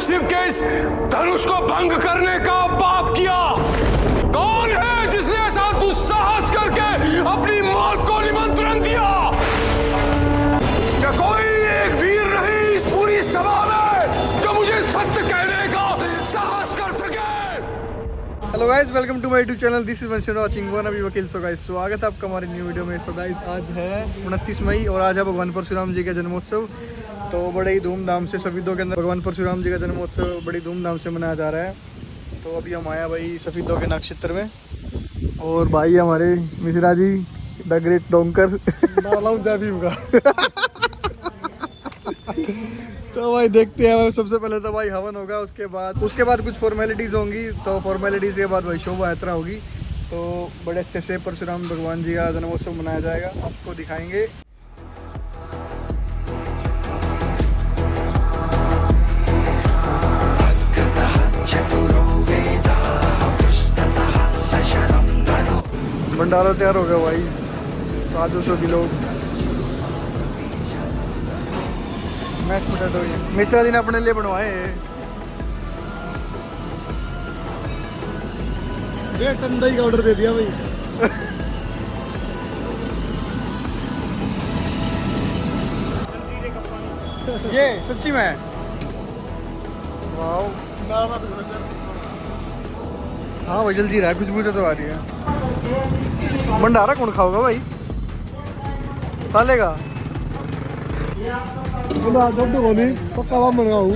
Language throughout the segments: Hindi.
शिव के इस धनुष को भंग करने का पाप किया? कौन है जिसने ऐसा दुस्साहस करके अपनी मौत को निमंत्रण दिया? क्या कोई एक वीर नहीं इस पूरी सभा में जो मुझे सत्य कहने का साहस कर सके? Hello guys, welcome to my YouTube channel. This is वंशन वाचिंग वन अभी वकील। सो गाइस, स्वागत है आपका हमारी न्यू वीडियो में। सो गाइस, आज है 29 मई और आज है भगवान परशुराम जी का जन्मोत्सव। तो बड़े ही धूमधाम से सफीदों के अंदर भगवान परशुराम जी का जन्मोत्सव बड़ी धूमधाम से मनाया जा रहा है। तो अभी हम आया भाई सफीदों के नक्षत्र में, और भाई हमारे मिश्रा जी द ग्रेट डोंकर तो भाई देखते हैं। सबसे पहले तो भाई हवन होगा, उसके बाद कुछ फॉर्मेलिटीज़ होंगी। तो फॉर्मेलिटीज़ के बाद भाई शोभा यात्रा होगी। तो बड़े अच्छे से परशुराम भगवान जी का जन्मोत्सव मनाया जाएगा, आपको दिखाएंगे। भंडारा तैयार हो गया भाई, 700 kilo mash potato Mishra ji ने अपने लिए बनवाए। दही का ऑर्डर दे दिया भाई। ये सच्ची में वाओ। हाँ भाई जल्दी रहा है, खुशबू तो आ रही है। भंडारा कौन खाओगा भाई? खा लेगा पक्का मंगाऊ।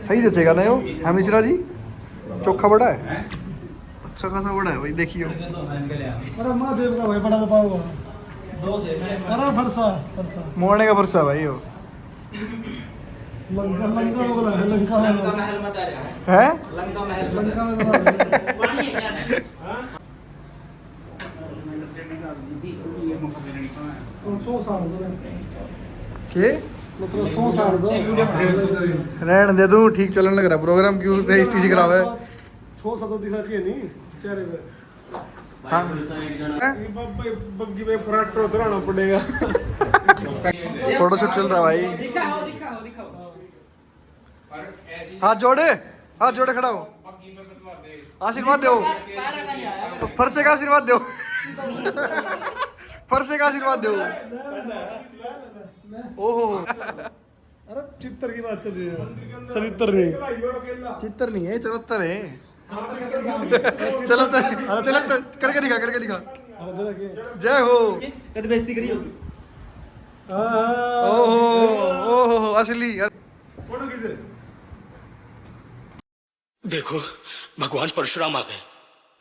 सही जचेगा ना यो? है मिश्रा जी, चोखा बड़ा है, अच्छा खासा बड़ा है भाई, देखियो। अरे महादेव का भाई बड़ा पाओ। अरे फरसा मोड़ने का फरसा भाई यो। लंका बोला है, लंका में है, लंका में के रहन दे दूं, ठीक चलन लग रहा प्रोग्राम, क्यों बेइज्जती करावे? छो सा तो दिखना चाहिए नहीं चेहरे पे। हाँ बग्गी में फ्रैक्टर उतराना पड़ेगा। फोटोशूट चल रहा भाई। हाथ जोड़े खड़ा हो, आशीर्वाद दो, फरसे का आशीर्वाद दो, फरसे का आशीर्वाद दो। ओहो, अरे चित्तर की बात चल रही है, चरित्र नहीं, चित्तर नहीं है, चलत्तर है। चलत्तर करके दिखा। जय हो। बेइज्जती करी होगी। ओहो असली। देखो, भगवान परशुराम आ गए,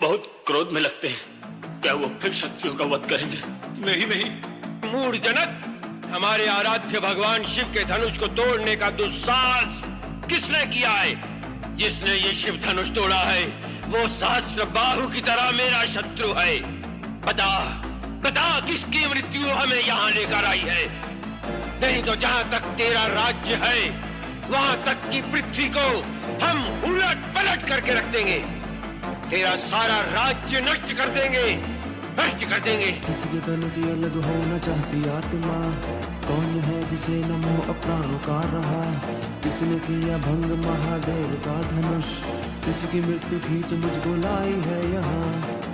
बहुत क्रोध में लगते हैं। क्या वो फिर शत्रुओं का वध करेंगे? नहीं, मूढ़ जनक, हमारे आराध्य भगवान शिव के धनुष को तोड़ने का दुस्साहस किसने किया है? जिसने ये शिव धनुष तोड़ा है वो सहस्र बाहु की तरह मेरा शत्रु है। बता किसकी मृत्यु हमें यहाँ लेकर आई है? नहीं तो जहाँ तक तेरा राज्य है वहां तक की पृथ्वी को हम उलट पलट करके रख देंगे। तेरा सारा राज्य नष्ट कर देंगे, नष्ट कर देंगे। किसी के तन से अलग होना चाहती आत्मा, कौन है जिसे न मोह प्राणों का रहा। किसने किया भंग महादेव का धनुष, किसी की मृत्यु खींच मुझको लाई है यहाँ,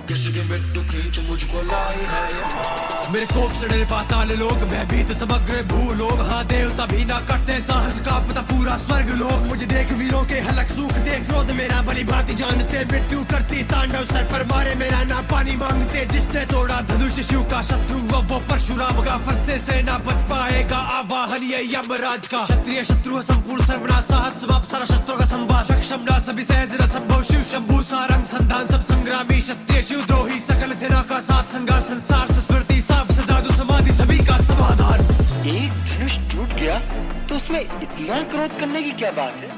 किसी की मृत्यु खींच मुझको लाई है यहाँ। मेरे कोप से डरे पाताल लोग, भयभीत समग्र भूलोग। हाँ देवता भी ना करते साहस का पता पूरा स्वर्ग लोग। मुझे देख वीरों के हलक सूख दे, क्रोध मेरा भली भांति जानते। मृत्यु करती तांडव सर पर मारे, मेरा ना पानी मांगते। जिसने तोड़ा धनुष शिव का शत्रु, वो परशुराम का। फरसे से ना बच पाएगा आवाहन ये यमराज का। क्षत्रिय शत्रु संपूर्ण सर्वनाश, साहस समाप्त सारा शस्त्रों का संवार। सक्षम ना सभी सहज न संभव, शिव शंभु सारंग संधान सब संग्रामी। क्षत्रिय शिव द्रोही सकल सेना का साथ, संघर्ष संसार स्मृति साफ सजादू समाधि सभी का समाधान। एक धनुष टूट गया तो उसमें इतना क्रोध करने की क्या बात है?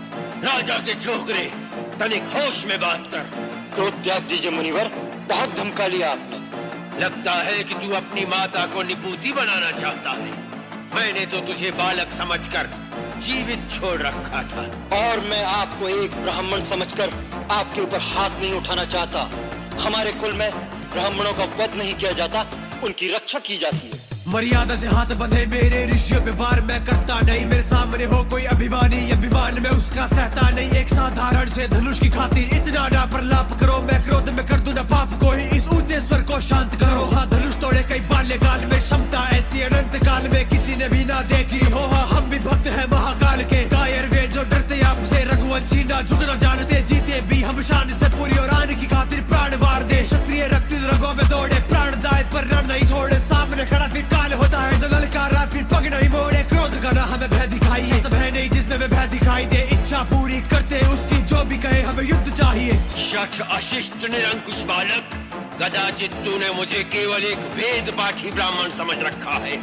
राजा के छोकरे, तनिक होश में बात कर। क्रोध त्याग दीजिए मुनिवर, बहुत धमका लिया आपने। लगता है कि तू अपनी माता को निपूती बनाना चाहता है। मैंने तो तुझे बालक समझकर जीवित छोड़ रखा था, और मैं आपको एक ब्राह्मण समझकर आपके ऊपर हाथ नहीं उठाना चाहता। हमारे कुल में ब्राह्मणों का वध नहीं किया जाता, उनकी रक्षा की जाती है। मर्यादा से हाथ बंधे मेरे ऋषियों पे वार मैं करता नहीं। मेरे सामने हो कोई अभिमानी, अभिमान में उसका सहता नहीं। एक साधारण से धनुष की खातिर इतना ना प्रलाप करो। मैं क्रोध में कर दूं ना पाप को ही, इस ऊंचे स्वर को शांत करो। हाँ धनुष तोड़े कई बाल्यकाल में, क्षमता ऐसी अनंत काल में किसी ने भी ना देखी हो। हाँ हम भी भक्त है महाकाल के, कायर वे जो डरते आपसे। रघुवंशी ना झुकना जानते, जीते भी हम शान से पूरी। और आने की खातिर प्राण वार दे, क्षत्रिय रक्त रगों में दौड़े। प्राण जाए पर रण नहीं छोड़े, सामने खड़ा फिर काल हो जाए जो ललकारा, फिर पग नहीं मोड़े। क्रोध का ना हमें भय दिखाई, सब है नहीं जिसमें मैं भय दिखाई दे। इच्छा पूरी करते उसकी, जो भी कहे हमें युद्ध चाहिए। शठ अशिष्ट निरंकुश बालक, कदाचित तूने मुझे केवल एक वेद पाठी ब्राह्मण समझ रखा है।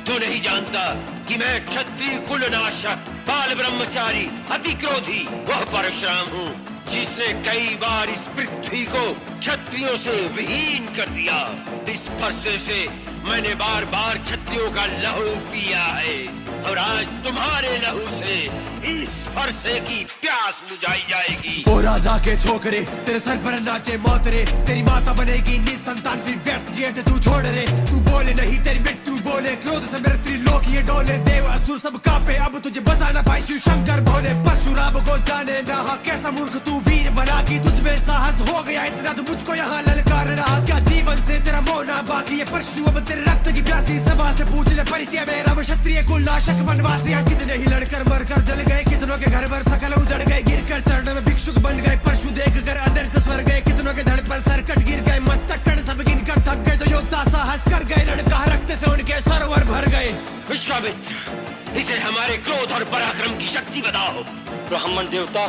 तू नहीं जानता कि मैं क्षत्रिय कुल नाशक, बाल ब्रह्मचारी, अति क्रोधी वह परशुराम हूँ, जिसने कई बार इस पृथ्वी को क्षत्रियों से विहीन कर दिया। इस फरसे से मैंने बार बार क्षत्रियों का लहू पिया है, और आज तुम्हारे लहू से इस फरसे की प्यास बुझाई जाएगी। ओ राजा के छोकरे, तेरे सर पर नाचे मौतरे। तेरी माता बनेगी निसंतान, फिर व्यर्थ किए थे तू छोड़ रे। तू बोले नहीं तेरी मृत्यु बोले, क्रोध से मेरे त्रिलोक ये डोले। देव असुर सब कांपे, अब तुझे बचा ना पाए शिव शंकर भोले। परशुराम को जाने ना कैसा मूर्ख तू वीर बना, की तुझ में साहस हो गया इतना जो मुझको यहाँ ललकार रहा। क्या जीवन से तेरा मोह ना बाकी है परशु, अब तेरे रक्त की प्यासी। सभा से पूछ ले परिचय मेरा, क्षत्रिय कुल नाशक वनवासी। कितने ही लड़कर मरकर जल गए, कितनों के घर भर सकल उजड़ गए। गिरकर चरण में भिक्षुक बन गए, परशु देख कर अदर से स्वर गए। कितनों के धड़ पर सरकट गिर गए, मस्तक टन सब गिन कर थक गए। जो योद्धा साहस कर गए, रण का रक्त से उनके सरोवर भर गए। विश्वामित्र, इसे हमारे क्रोध और पराक्रम की शक्ति बताओ। ब्राह्मण देवता,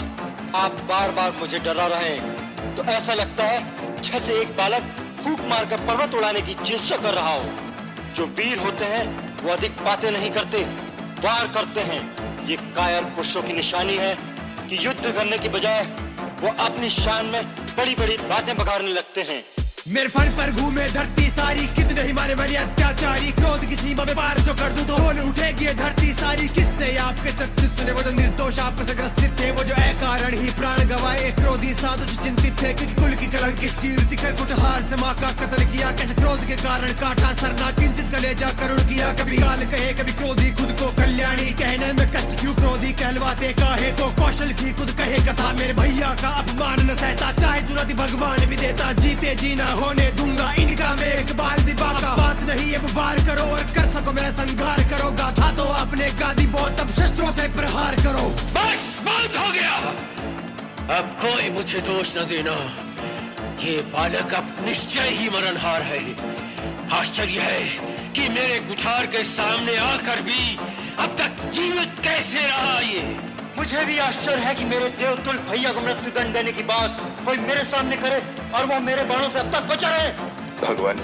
आप बार बार मुझे डरा रहे हैं, तो ऐसा लगता है जैसे एक बालक फूंक मारकर पर्वत उड़ाने की चेष्टा कर रहा हो। जो वीर होते हैं वो अधिक बातें नहीं करते, वार करते हैं। ये कायर पुरुषों की निशानी है कि युद्ध करने की बजाय वो अपनी शान में बड़ी बड़ी बातें बघाड़ने लगते हैं। मेरे फन पर घूमे धरती सारी, कितने ही मारे मेरी अत्याचारी। क्रोध की सीमा में पार जो कर दूं तो बोल उठेगी धरती सारी। किससे आपके चर्चित सुने वो जो निर्दोष आप से ग्रसित थे, वो जो अकारण ही प्राण गवाए। क्रोधी साधु से चिंतित थे कि कुल की कलंकित कीर्ति कर कुटहार से माँ का कत्ल किया। कैसे क्रोध के कारण काटा सरना, किंचित कलेजा करुण किया। कभी काल कहे कभी क्रोधी खुद को कल्याणी, कहने में कष्ट क्यों क्रोधी कहलवाते काहे को। कौशल की खुद कहे कथा, मेरे भैया का अपमान न सहता। चाहे चुनौती भगवान भी देता, जीते जीना होने दूंगा इनका मैं एक बाल भी बाका। बात नहीं अब वार करो और कर सको मेरा संघार करो। गाथा तो आपने गादी बहुत, अब शस्त्रों से प्रहार करो। बस बहुत हो गया, अब कोई मुझे दोष न देना। ये बालक अब निश्चय ही मरणहार है। आश्चर्य है कि मेरे कुठार के सामने आकर भी अब तक जीवित कैसे रहा। ये मुझे भी आश्चर्य है कि मेरे देवतुल भैया को मृत्यु दंड देने की बात कोई मेरे सामने करे और वो मेरे बाणों से अब तक बचा रहे। भगवान,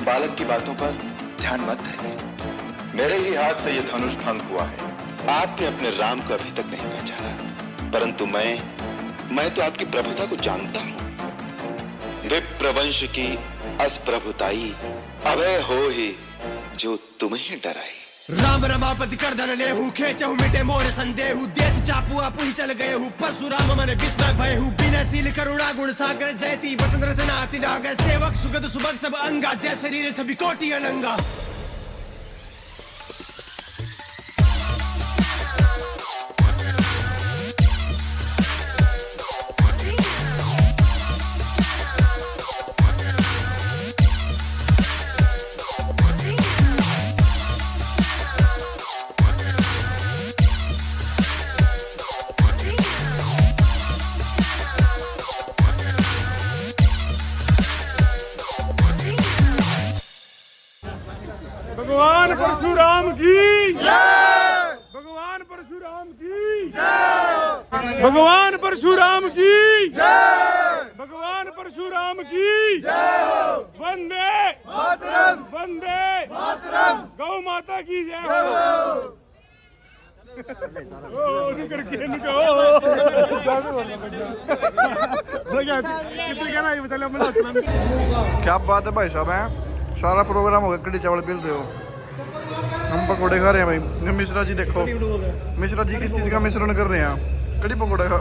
बालक की बातों पर ध्यान मत दें। मेरे ही हाथ से यह धनुष भंग हुआ है। आपने अपने राम को अभी तक नहीं पहचाना, परंतु मैं तो आपकी प्रभुता को जानता हूं। विप्रवंश की असप्रभुताई अभय हो ही जो तुम्हें डराई। राम रमापति कर धन ले हूँ खेचहु मिटे मोर संदेहु देत चापू आपू ही चल गए हूँ परशुराम मन विस्मय भय हूँ विनयशील करुणा गुण सागर जयती वसंत रचना अति नागर सेवक सुगत सुभग सब अंगा जय शरीर छवि कोटि अनंगा। भगवान परशुराम की जय। भगवान परशुराम की जय। भगवान परशुराम की जय। भगवान परशुराम की जय। वंदे मातरम। वंदे मातरम। गौ माता की जय हो। करके क्या बात है भाई साहब हैं, सारा प्रोग्राम हो गया, कड़ी चावल बिल रहे हो, हम पकौड़े खा रहे हैं भाई। मिश्रा जी देखो, मिश्रा जी किस चीज़ का मिश्रण कर रहे हैं, कड़ी पकौड़े खा।